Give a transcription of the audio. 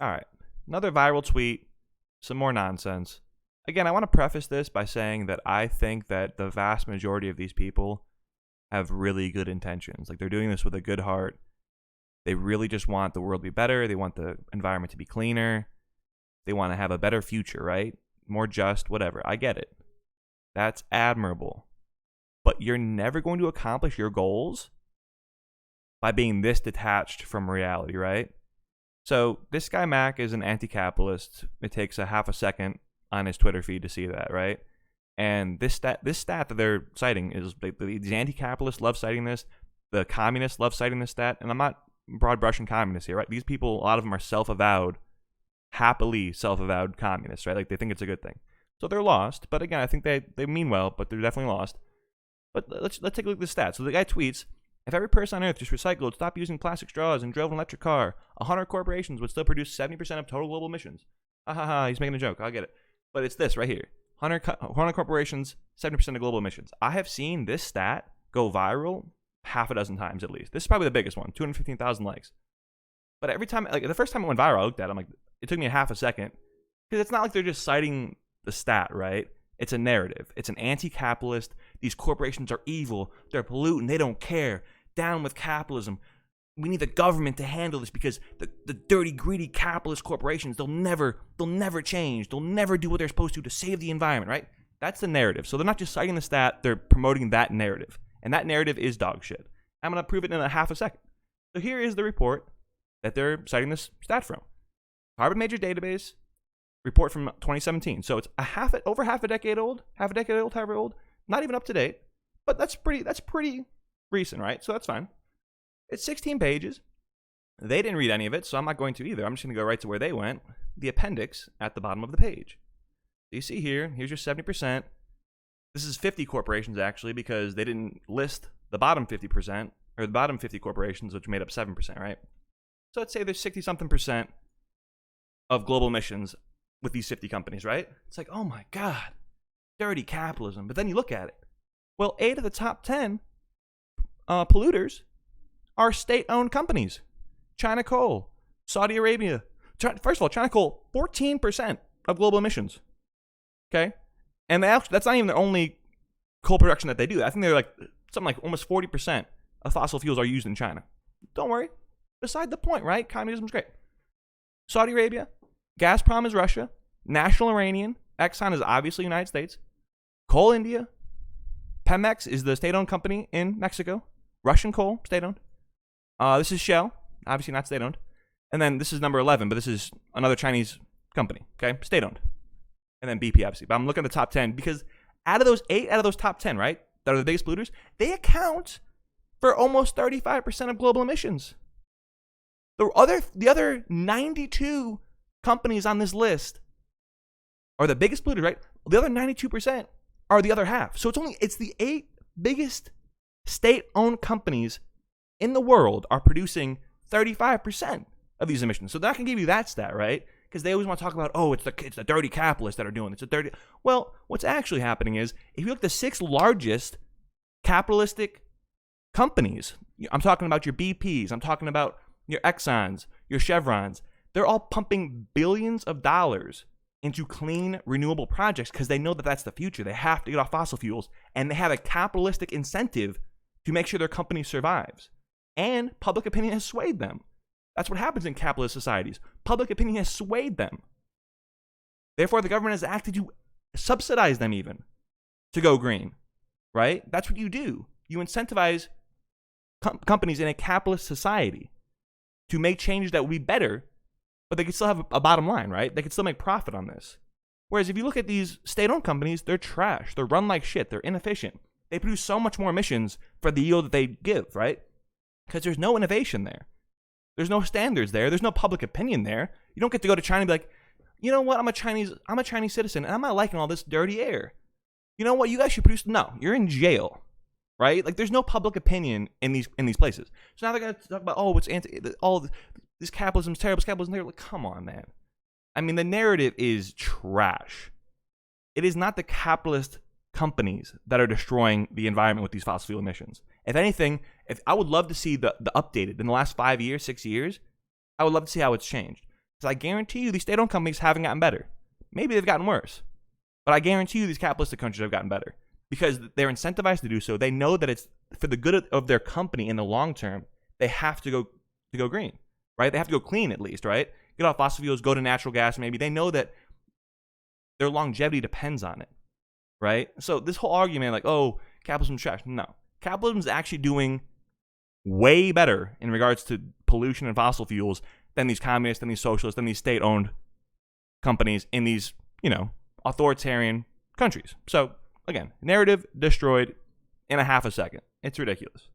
All right. Another viral tweet, some more nonsense. Again, I want to preface this by saying that I think that the vast majority of these people have really good intentions. Like, they're doing this with a good heart. They really just want the world to be better. They want the environment to be cleaner. They want to have a better future, right? More just, whatever. I get it. That's admirable. But you're never going to accomplish your goals by being this detached from reality, right? So this guy Mac is an anti-capitalist. It takes a half a second on his Twitter feed to see that, right? And this stat that they're citing is these anti-capitalists love citing this. The communists love citing this stat, and I'm not broad brushing communists here, right? These people, a lot of them are happily self-avowed communists, right? Like, they think it's a good thing. So they're lost. But again, I think they mean well, but they're definitely lost. But let's take a look at the stats. So the guy tweets, if every person on Earth just recycled, stopped using plastic straws, and drove an electric car, 100 corporations would still produce 70% of total global emissions. Ha ha ha, he's making a joke. I get it. But it's this right here. 100 corporations, 70% of global emissions. I have seen this stat go viral half a dozen times at least. This is probably the biggest one, 215,000 likes. But every time, like the first time it went viral, I looked at it, I'm like, it took me a half a second. Because it's not like they're just citing the stat, right? It's a narrative. It's an anti-capitalist. These corporations are evil. They're polluting. They don't care. Down with capitalism. We need the government to handle this because the dirty, greedy capitalist corporations, they'll never change. They'll never do what they're supposed to save the environment, right? That's the narrative. So they're not just citing the stat, they're promoting that narrative. And that narrative is dog shit. I'm going to prove it in a half a second. So here is the report that they're citing this stat from. Carbon Major Database report from 2017. So it's over half a decade old, however old, not even up to date. But that's pretty recent, right? So that's fine. It's 16 pages. They didn't read any of it, so I'm not going to either. I'm just going to go right to where they went. The appendix at the bottom of the page. So you see here's your 70%. This is 50 corporations, actually, because they didn't list the bottom 50%, or the bottom 50 corporations, which made up 7%, right? So let's say there's 60-something percent of global emissions with these 50 companies, right? It's like, oh my God, dirty capitalism. But then you look at it. Well, 8 of the top 10 polluters are state-owned companies. China Coal, Saudi Arabia. First of all, China Coal, 14% of global emissions. Okay? And that's not even the only coal production that they do. I think they're like something like almost 40% of fossil fuels are used in China. Don't worry. Beside the point, right? Communism's great. Saudi Arabia, Gazprom is Russia, National Iranian, Exxon is obviously United States, Coal India, Pemex is the state-owned company in Mexico, Russian coal, state-owned. This is Shell, obviously not state-owned. And then this is number 11, but this is another Chinese company, okay? State-owned. And then BP, obviously. But I'm looking at the top 10 because out of those top 10, right, that are the biggest polluters, they account for almost 35% of global emissions. The other 92 companies on this list are the biggest polluters, right? The other 92% are the other half. So it's the 8 biggest state-owned companies in the world are producing 35% of these emissions. So that can give you that stat, right? Because they always want to talk about, oh, it's the dirty capitalists that are doing it. Well, what's actually happening is, if you look at the 6 largest capitalistic companies, I'm talking about your BPs, I'm talking about your Exxons, your Chevrons, they're all pumping billions of dollars into clean, renewable projects because they know that that's the future. They have to get off fossil fuels, and they have a capitalistic incentive to make sure their company survives. And public opinion has swayed them. That's what happens in capitalist societies. Public opinion has swayed them. Therefore, the government has acted to subsidize them even to go green, right? That's what you do. You incentivize companies in a capitalist society to make changes that will be better, but they can still have a bottom line, right? They can still make profit on this. Whereas if you look at these state-owned companies, they're trash. They're run like shit. They're inefficient. They produce so much more emissions for the yield that they give, right? Because there's no innovation there. There's no standards there. There's no public opinion there. You don't get to go to China and be like, you know what? I'm a Chinese citizen, and I'm not liking all this dirty air. You know what? You guys should produce. No, you're in jail, right? Like, there's no public opinion in these places. So now they're gonna talk about, oh, this capitalism's terrible. This capitalism's terrible. Like, come on, man. I mean, the narrative is trash. It is not the capitalist companies that are destroying the environment with these fossil fuel emissions. If anything, if I would love to see the updated in the last 5 years, 6 years, I would love to see how it's changed. Because I guarantee you these state-owned companies haven't gotten better. Maybe they've gotten worse. But I guarantee you these capitalistic countries have gotten better. Because they're incentivized to do so. They know that it's for the good of their company in the long term. They have to go green, right? They have to go clean at least, right? Get off fossil fuels, go to natural gas maybe. They know that their longevity depends on it, right? So this whole argument like, oh, capitalism's trash. No. Capitalism's actually doing way better in regards to pollution and fossil fuels than these communists, than these socialists, than these state-owned companies in these, authoritarian countries. So, again, narrative destroyed in a half a second. It's ridiculous.